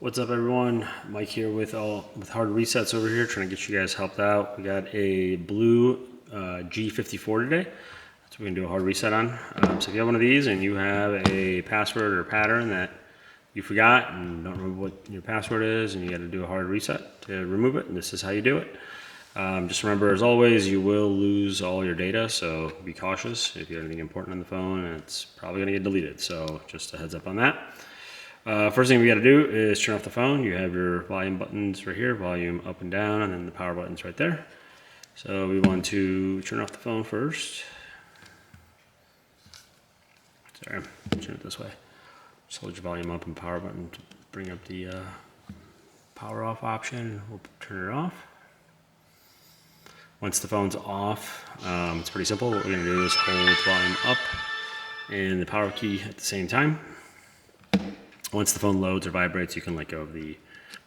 What's up, everyone? Mike here with hard resets over here, trying to get you guys helped out. We got a BLU G54 today. That's what we're gonna do a hard reset on. So if you have one of these and you have a password or pattern that you forgot and don't remember what your password is, and you got to do a hard reset to remove it, and this is how you do it. Just remember, as always, you will lose all your data, so be cautious. If you have anything important on the phone, it's probably gonna get deleted. So just a heads up on that. First thing we got to do is turn off the phone. You have your volume buttons right here, volume up and down, and then the power buttons right there. So we want to turn off the phone first. Sorry, turn it this way. Just hold your volume up and power button to bring up the power off option. We'll turn it off. Once the phone's off, it's pretty simple. What we're going to do is hold the volume up and the power key at the same time. Once the phone loads or vibrates, you can let go of the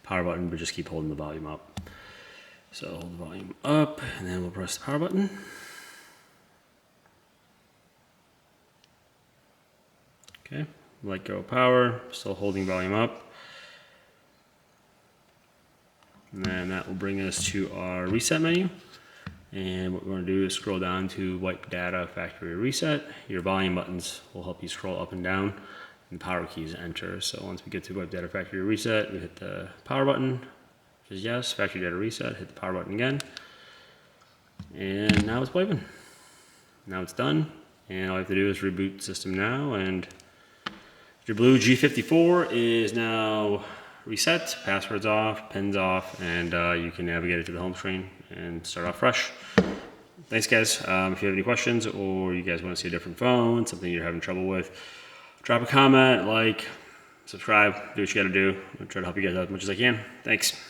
power button, but just keep holding the volume up. So hold the volume up, and then we'll press the power button. Okay, let go of power, still holding volume up. And then that will bring us to our reset menu. And what we're going to do is scroll down to wipe data factory reset. Your volume buttons will help you scroll up and down, and power keys enter. So once we get to wipe data factory reset, we hit the power button, which is yes, factory data reset, hit the power button again. And now it's wiping. Now it's done. And all you have to do is reboot system now, and your BLU G54 is now reset, password's off, pin's off, and you can navigate it to the home screen and start off fresh. Thanks, guys. If you have any questions or you guys want to see a different phone, something you're having trouble with, drop a comment, like, subscribe, do what you gotta do. I'll try to help you guys out as much as I can. Thanks.